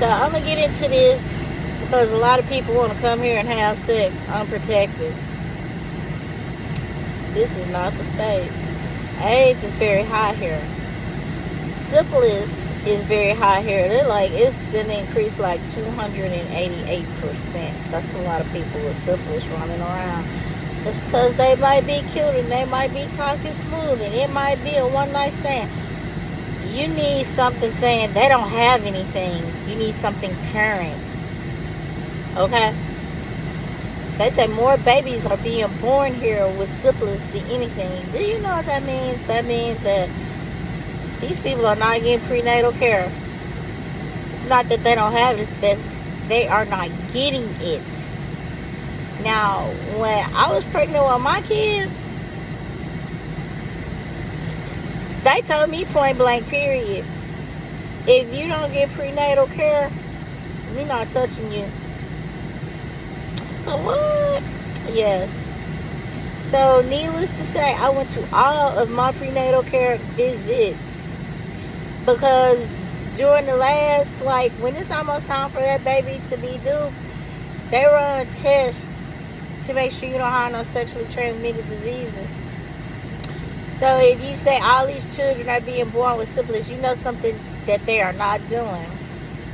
So I'm going to get into this because a lot of people want to come here and have sex unprotected. This is not the state. AIDS is very high here. Syphilis is very high here. It's been increased like 288%. That's a lot of people with syphilis running around. Just because they might be cute and they might be talking smooth and it might be a one night stand. You need something saying they don't have anything. You need something parent. Okay? They say more babies are being born here with syphilis than anything. Do you know what that means? That means that these people are not getting prenatal care. It's not that they don't have it, it's that they are not getting it. Now, when I was pregnant with my kids, they told me point blank, period, if you don't get prenatal care, we're not touching you. So what? Yes. So needless to say, I went to all of my prenatal care visits because during the last, when it's almost time for that baby to be due, they run tests to make sure you don't have no sexually transmitted diseases. So if you say all these children are being born with syphilis, you know something that they are not doing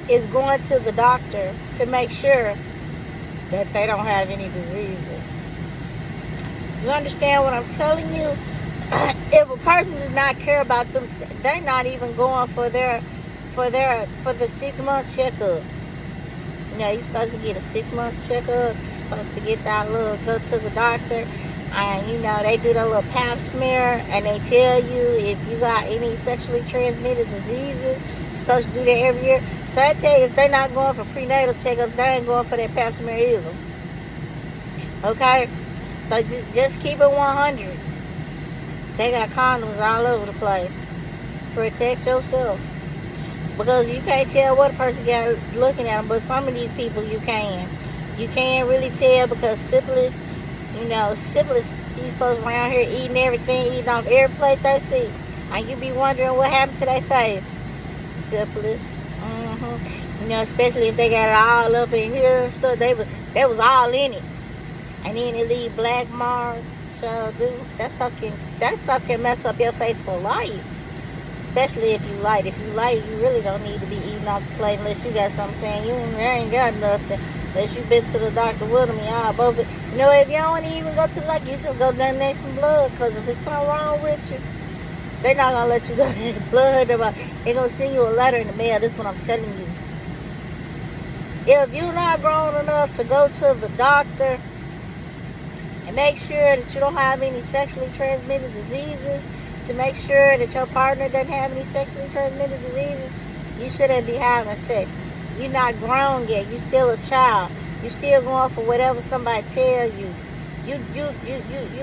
is going to the doctor to make sure that they don't have any diseases. You understand what I'm telling you? If a person does not care about them, they're not even going for the 6 month checkup. You know, you're supposed to get a 6 month checkup. You're supposed to get go to the doctor, and they do that little pap smear, and they tell you if you got any sexually transmitted diseases. You're supposed to do that every year. So I tell you, if they're not going for prenatal checkups, they ain't going for that pap smear either. Okay? So just keep it 100. They got condoms all over the place. Protect yourself. Because you can't tell what a person got looking at them, but some of these people you can. You can't really tell because syphilis, these folks around here eating everything, eating off every plate they see. And you be wondering what happened to their face. Syphilis. Especially if they got it all up in here and stuff. They was all in it. And then it leave black marks. So, dude, that stuff can mess up your face for life. Especially if you light. If you light, you really don't need to be eating off the plate unless you got something saying you ain't got nothing. Unless you been to the doctor with them, y'all both. If you don't even go to the doctor, you just go donate some blood. Because if it's something wrong with you, they're not going to let you donate blood. They're going to send you a letter in the mail. This is what I'm telling you. If you're not grown enough to go to the doctor and make sure that you don't have any sexually transmitted diseases, to make sure that your partner doesn't have any sexually transmitted diseases, you shouldn't be having sex. You're not grown yet. You're still a child. You're still going for whatever somebody tell you. You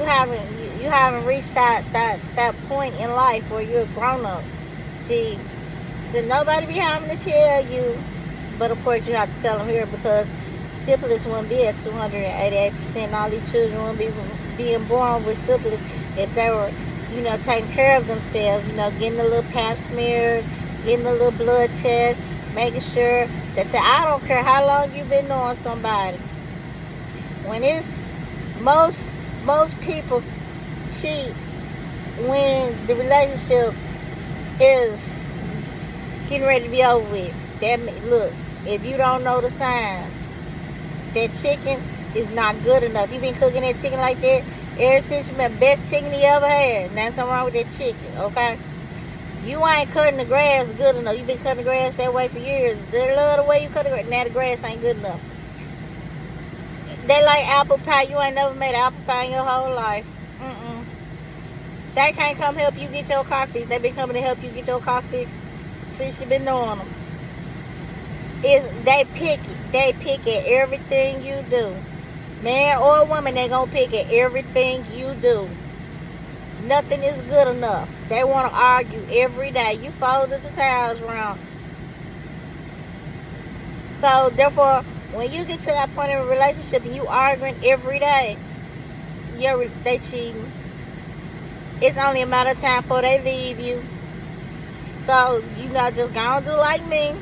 haven't reached that point in life where you're a grown up. See, so nobody be having to tell you, but of course you have to tell them here because syphilis wouldn't be at 288%. All these children wouldn't be being born with syphilis if they were, taking care of themselves, getting the little pap smears, getting the little blood tests, making sure that I don't care how long you've been knowing somebody. When it's most people cheat when the relationship is getting ready to be over with. Look, if you don't know the signs, that chicken is not good enough. You've been cooking that chicken like that ever since you been best chicken you ever had. And there's something wrong with that chicken, okay? You ain't cutting the grass good enough. You've been cutting the grass that way for years. They love the way you cut the grass. Now the grass ain't good enough. They like apple pie. You ain't never made apple pie in your whole life. They can't come help you get your car fixed. They been coming to help you get your car fixed since you been knowing them. They picky. They pick at everything you do. Man or woman, they gonna pick at everything you do. Nothing is good enough. They want to argue every day. You folded the towels wrong. So, therefore, when you get to that point in a relationship and you arguing every day, they cheating. It's only a matter of time before they leave you. So, just gonna do like me.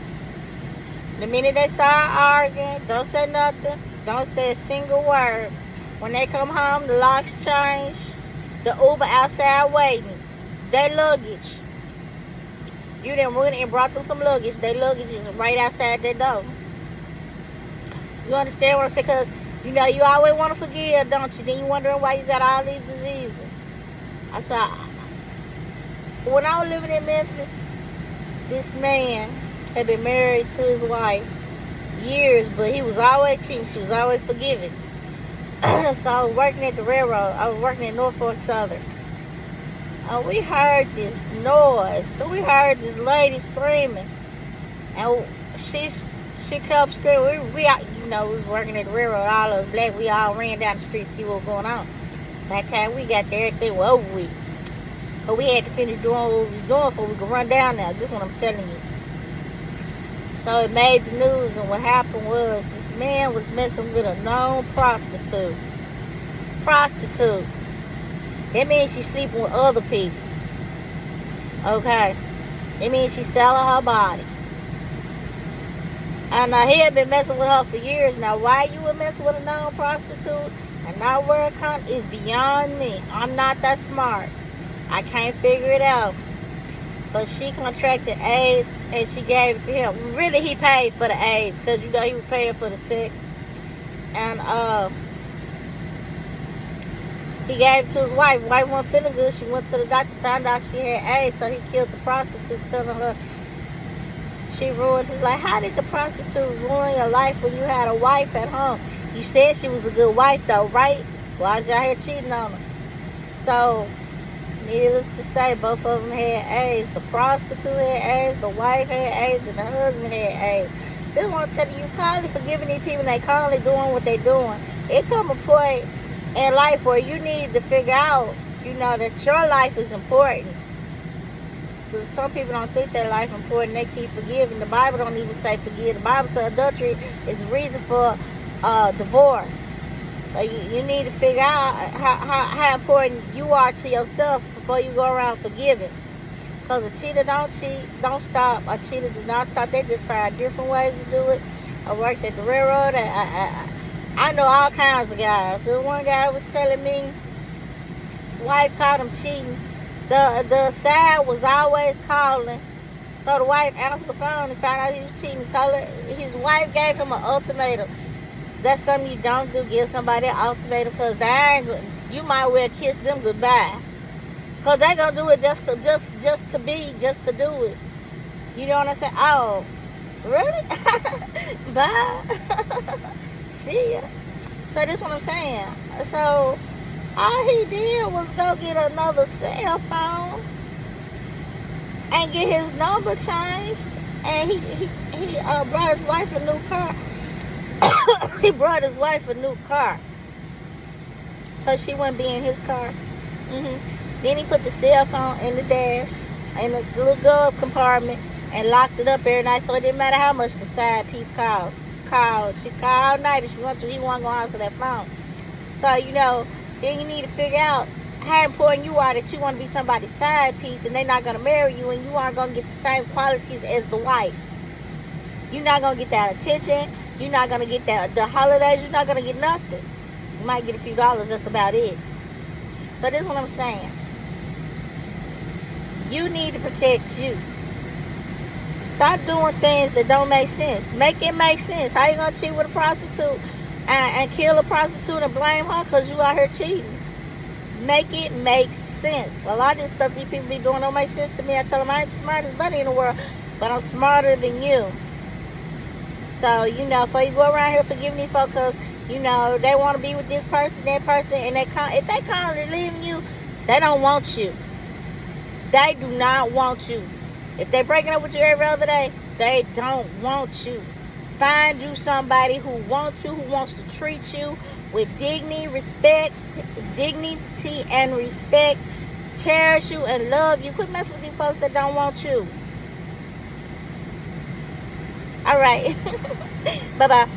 The minute they start arguing, don't say nothing. Don't say a single word. When they come home, the locks changed. The Uber outside waiting. Their luggage. You done went and brought them some luggage. Their luggage is right outside their door. You understand what I'm saying? Because, you know, you always want to forgive, don't you? Then you wondering why you got all these diseases. I said, when I was living in Memphis, this man had been married to his wife years, but he was always cheating. She was always forgiving. So I was working at the railroad. I was working at Norfolk Southern. We heard this noise. So we heard this lady screaming. And she kept screaming. We you know, we was working at the railroad. All of us black, we all ran down the street to see what was going on. By the time we got there, everything was over with. But we had to finish doing what we was doing before we could run down there. This is what I'm telling you. So it made the news, and what happened was this man was messing with a known prostitute. Prostitute. That means she's sleeping with other people. Okay. That means she's selling her body. And he had been messing with her for years. Now, why you would mess with a known prostitute and not where it comes is beyond me. I'm not that smart. I can't figure it out. But she contracted AIDS and she gave it to him. Really, he paid for the AIDS because, you know, he was paying for the sex. And he gave it to his wife. Wife wasn't feeling good. She went to the doctor, found out she had AIDS, so he killed the prostitute, telling her she ruined his life. How did the prostitute ruin your life when you had a wife at home? You said she was a good wife, though, right? Why was y'all here cheating on her? So, needless to say, both of them had AIDS. The prostitute had AIDS, the wife had AIDS, and the husband had AIDS. This is what I'm telling you. Calmly forgiving these people, and they calmly doing what they doing. It come a point in life where you need to figure out, you know, that your life is important. Because some people don't think their life is important. They keep forgiving. The Bible don't even say forgive. The Bible says adultery is a reason for divorce. But you need to figure out how important you are to yourself before you go around forgiving. Because a cheater don't cheat, don't stop. A cheater do not stop. They just find different ways to do it. I worked at the railroad. I know all kinds of guys. There was one guy was telling me his wife caught him cheating. The side was always calling. So the wife answered the phone and found out he was cheating. Told her, his wife gave him an ultimatum. That's something you don't do. Give somebody an ultimatum because they ain't good. You might well kiss them goodbye. Because they going to do it just to do it. You know what I'm saying? Oh, really? Bye. See ya. So this is what I'm saying. So all he did was go get another cell phone and get his number changed. And he brought his wife a new car. He brought his wife a new car. So she wouldn't be in his car. Then he put the cell phone in the dash, in the little glove compartment, and locked it up every night. So it didn't matter how much the side piece cost. She called all night if she wanted to. He wasn't going to answer that phone. So, you know, then you need to figure out how important you are, that you want to be somebody's side piece and they're not going to marry you and you aren't going to get the same qualities as the wife. You're not going to get that attention. You're not going to get the holidays. You're not going to get nothing. You might get a few dollars. That's about it. So this is what I'm saying. You need to protect you. Stop doing things that don't make sense. Make it make sense. How you going to cheat with a prostitute and kill a prostitute and blame her because you out here cheating? Make it make sense. A lot of this stuff these people be doing don't make sense to me. I tell them I ain't the smartest buddy in the world, but I'm smarter than you. So, you know, before you go around here forgiving these folks because, you know, they want to be with this person, that person, and if they constantly leaving you, they don't want you. They do not want you. If they're breaking up with you every other day, they don't want you. Find you somebody who wants you, who wants to treat you with dignity and respect, cherish you and love you. Quit messing with these folks that don't want you. All right. Bye-bye.